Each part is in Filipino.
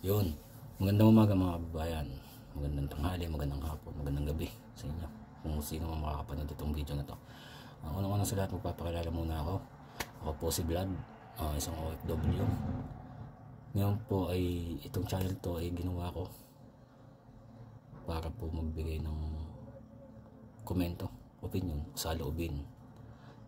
Yun. Magandang umaga mga kababayan. Magandang tanghali, magandang hapon, magandang gabi sa inyo. Kung sino man makakapanood itong video na to. Unang-unang sa lahat, magpapakilala muna ako. Ako po si Vlad, isang OFW. Ngayon po ay itong channel to ay ginawa ko para po magbigay ng komento, opinion, saloobin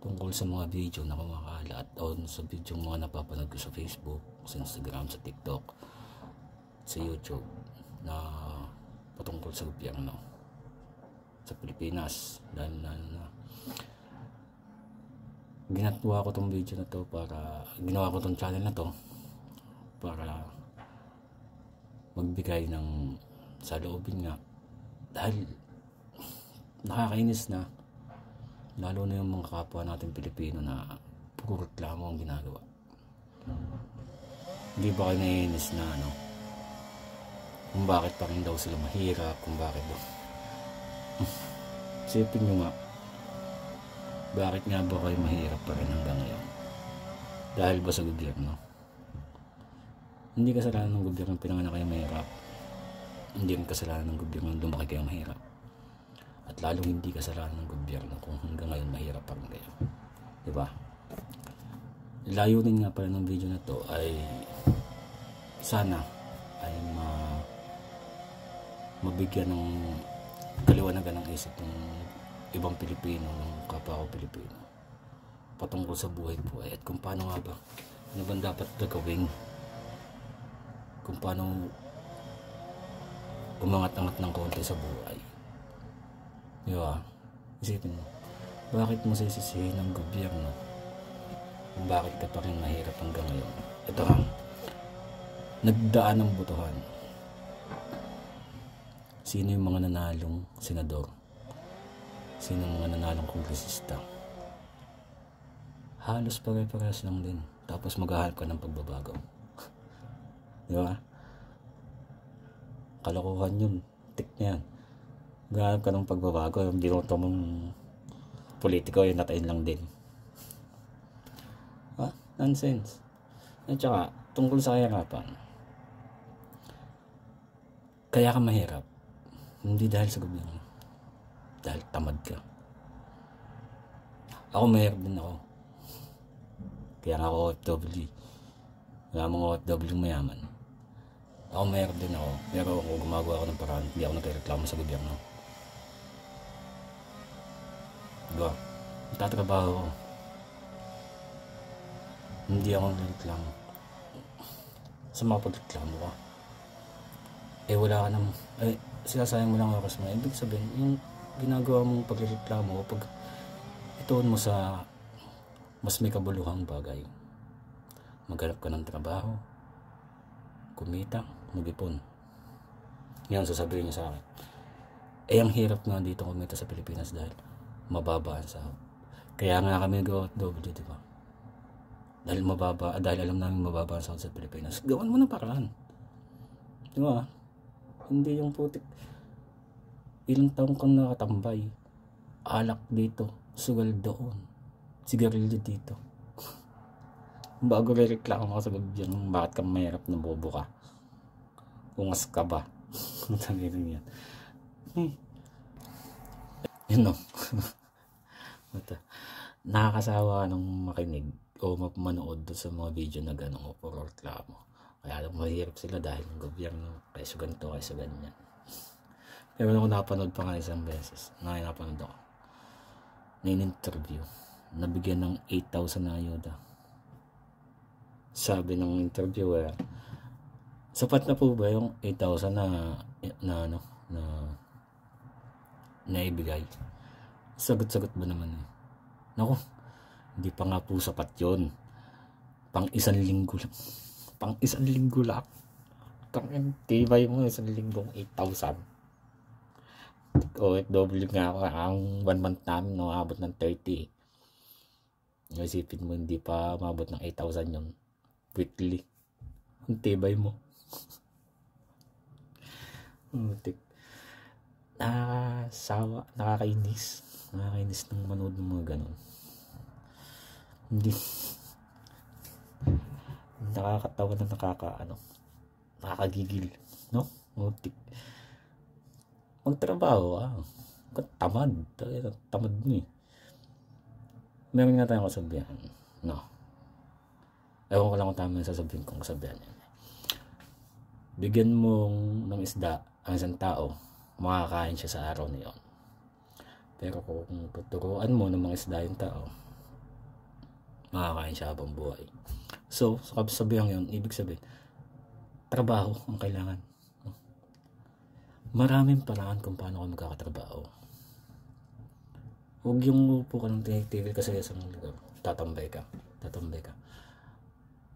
tungkol sa mga video na kumakalat o sa video mga napapanood ko sa Facebook, sa Instagram, sa TikTok, sa YouTube na patungkol sa gobyerno sa Pilipinas. Dahil na ginagawa ko tong video na to para ginawa ko tong channel na to para magbigay ng saloobin nga, dahil nakakainis na, lalo na yung mga kapwa natin Pilipino na puro reklamo ang ginagawa. Hindi ba kayo naiinis na kung bakit pa rin daw sila mahirap, kung bakit daw isipin nyo nga, bakit nga ba kayo mahirap pa rin hanggang ngayon? Dahil ba sa gobyerno? Hindi kasalanan ng gobyerno pinanganak kayo mahirap, hindi rin kasalanan ng gobyerno lumaki kayo mahirap, at lalong hindi kasalanan ng gobyerno kung hanggang ngayon mahirap pa rin kayo, diba? Layunin nga pala ng video na to ay sana ay mabigyan ng kaliwanagan ng isip ng ibang Pilipino, ng kapwa ko Pilipino, patungkol sa buhay at kung paano nga ba, ano ba dapat gagawin, kung paano umangat-angat ng konti sa buhay. Diba? Isipin mo, bakit mo sisisihin ng gobyerno kung bakit ka pa rin mahirap hanggang ngayon? Ito ha, nagdaan ng botohan. Sino yung mga nanalong senador? Sino yung mga nanalong kongresista? Halos pare-parehas lang din. Tapos maghahanap ka ng pagbabago. Di ba? Kalokohan yun. Tik na yan. Maghahanap ka ng pagbabago. Yung binoto mong politiko, yung natain lang din. Ha? Nonsense. At saka, tungkol sa kahirapan. Kaya ka mahirap. Hindi dahil sa gobyerno. Dahil tamad ka. Ako mahirap din ako. Kaya nga ako OFW. Wala mga OFW mayaman. Ako mahirap din ako. Pero ako gumagawa ako ng paraan. Hindi ako nagreklamo sa gobyerno. Diba? Nagtatrabaho ako. Hindi ako nagreklamo. Sa mga pagreklamo ka, wala ka naman, sinasayang mo lang oras mo. Ibig sabihin, yung ginagawa mong pagreklamo, pag ituon mo sa mas may kabuluhang bagay, maghanap ka ng trabaho, kumita, mag-ipon. Yan sasabihin niya sa akin, ang hirap nga dito kumita sa Pilipinas dahil mababa ang sahod. Kaya nga kami nag-OFW, di ba? Dahil mababa, dahil alam namin mababa ang sahod sa Pilipinas, gawan mo ng paraan, di ba? Hindi yung putik ilang taong kang nakatambay, alak dito, sugal doon, sigarilyo dito, bago reklamo ka sa gobyerno bakit ka mahirap na bobo ka, ungas ka ba? Sabihin yan. Yun no. Nakakasawa nung makinig o mapanood sa mga video na gano'n o puro reklamo. Kaya lang mahirap sila dahil ng gobyerno, kaysa ganito, kaysa ganyan. Pero ako napanood pa nga isang beses, napanood ako na in-interview, nabigyan ng 8,000 na ayuda. Sabi ng interviewer, sapat na po ba yung 8,000 na ibigay? Sagot-sagot ba naman eh? Naku, hindi pa nga po sapat yun. Pang isang linggo lang. Pang isang linggo lang. Tibay mo isang linggong 8,000. OFW nga ako, ang 1 month namin abot ng 30. Isipin mo, hindi pa mabot ng 8,000 yun weekly. Ang tibay mo. Sawa, nakakainis ng manood ng mga ganun. Hindi nakakatawa na Nakakagigil, no? Mutik. Magtrabaho, tamad. Tamad mo eh. Meron nga tayong kasabihan, no? Ewan ko lang kung tama yung sasabihin kong kasabihan yan. Bigyan mong ng isda ang isang tao, makakain siya sa araw na yun. Pero kung tuturuan mo ng mga isda yung tao, makakain siya habang buhay. So, sa kasabihan yun, ibig sabihin, trabaho ang kailangan. Maraming paraan kung paano ka magkakatrabaho. Huwag yung upo ka ng tigil kasi sa mga lugar. Tatambay ka.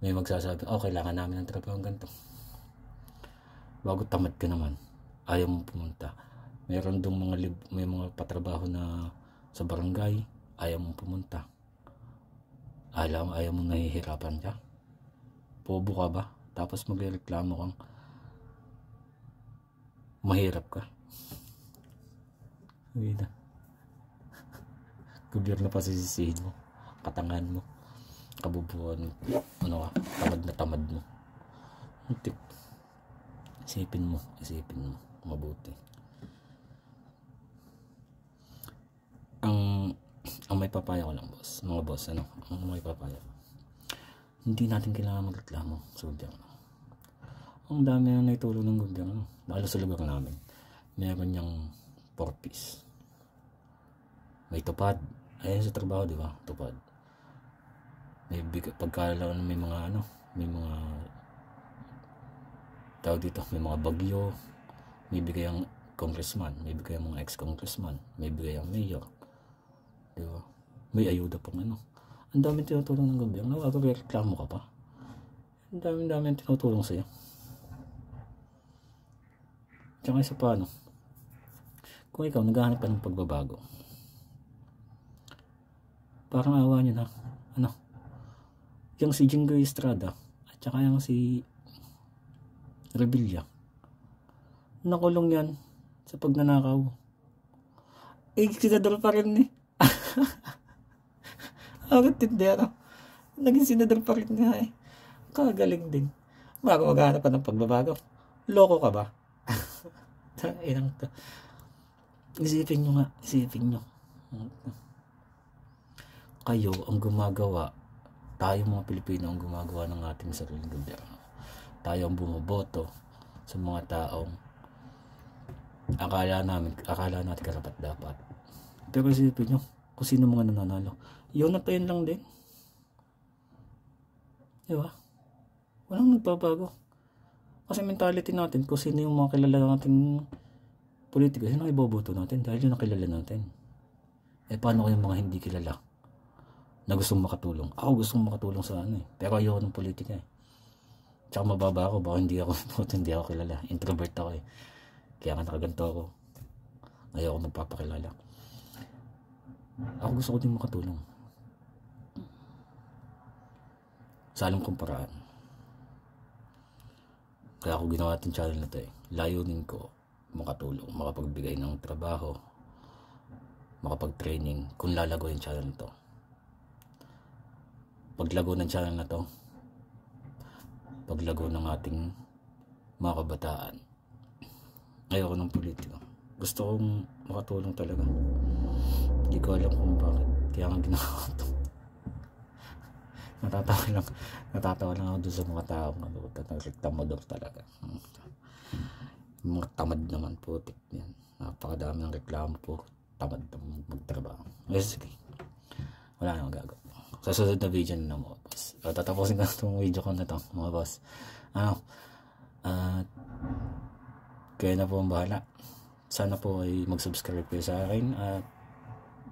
May magsasabi, kailangan namin ng trabaho ganito. Bago tamad ka naman, ayaw mo pumunta. Meron dong may mga patrabaho na sa barangay, ayaw mo pumunta. Ayaw mo nahihirapan ka. Bobo ka ba? Tapos magreklamo kang mahirap ka. Hindi na. Gobyerno pa sisisihin mo. Katangan mo. Kabubuan mo. Tamad mo. Muntik. Isipin mo. Mabuti. Ang may papaya ko lang, boss. Mga boss, ang may papaya. Hindi natin kailangan magreklamo sa gobyerno. Ang dami na naitulong ng gobyerno. Lalo sa lugar namin. Meron niyang 4-piece. May tupad. Ayan sa trabaho, di ba? Tupad. Pagkalaon may mga tawag dito, may mga bagyo. May bigay ang congressman. May bigay ang mga ex-congressman. May bigay ang mayor. Di ba? May ayuda pang Ang dami tinutulong ng gobyerno. Reklamo ka pa. Ang dami tinutulong sa'yo. Tsaka isa pa kung ikaw naghahanap ka ng pagbabago, parang awa nyo na yung si Jingoy Estrada at saka yung si Revilla, nakulong yan sa pagnanakaw. Senador pa rin eh. Ang tindera, naging senador pa rin nga eh. Kagaling din. Bago maghanap ka ng pagbabago, loko ka ba? Inang to. Isipin nyo. Kayo ang gumagawa. Tayo mga Pilipino ang gumagawa ng ating sariling gobyerno. Tayo ang bumoboto sa mga taong akala natin karapat dapat. Pero isipin nyo, kung sino mga nananalo, yun at yun lang din. Diba? Walang nagbabago. Kasi mentality natin, kung sino yung mga kilala nating politiko, sino iboboto natin dahil yun ang kilala natin. Paano yung mga hindi kilala na gustong makatulong? Ako gustong makatulong sa pero ayoko ng politika eh. Tsaka mababa ako, baka hindi ako kilala. Introvert ako eh. Kaya nga nakaganto ako. Ayoko magpapakilala. Ako gusto ko din makatulong. Sa alam kong paraan. Kaya ako ginawa natin channel na to eh. Layunin ko, makatulong, makapagbigay ng trabaho, makapag-training, kung lalago yung channel na to. Paglago ng channel na to, paglago ng ating mga kabataan, ayoko ng politiko. Gusto kong makatulong talaga. Hindi ko alam kung bakit. Kaya nga ginawa ko to. Natatawa lang ako doon sa mga taong nagrektamador talaga. Mga tamad naman po. Yan. Napakadami ng reklamo po. Tamad naman magtrabaho. Sige. Wala nang gagawin. Sa susunod na video na mga boss. Tatapusin ko na itong video ko na ito mga boss. Kaya na po ang bahala. Sana po ay mag-subscribe kayo sa akin at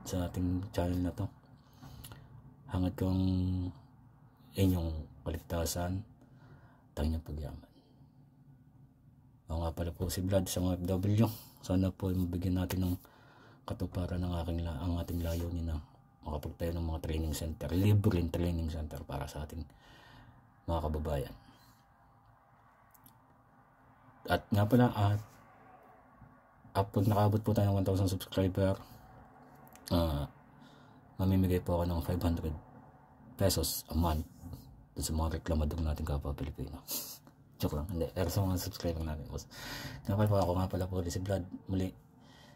sa ating channel na to. Hangad kong inyong kaligtasan, tanyang pagyaman. Ako nga pala po si Vlad sa mga FW. Sana po ay mabigyan natin ng katuparan ng ang ating layunin na makapagtayo ng mga training center, libreng training center para sa ating mga kababayan. At nga pala, pag nakaabot po tayo ng 1,000 subscriber, mamimigay po ako ng 500 pesos a month sa mga reklamadong natin kapwa Pilipino. Joke lang, hindi. Pero sa mga subscriber natin, boss. Kapal po ako nga pala po si Vlad. Muli,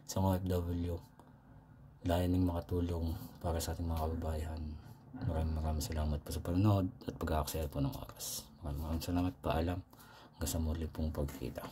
sa mga OFW, layuning makatulong para sa ating mga kababayan. Maraming salamat po sa panonood at pag-aaksaya po ng oras. Maraming salamat. Paalam. Hanggang sa muli pong pagkita.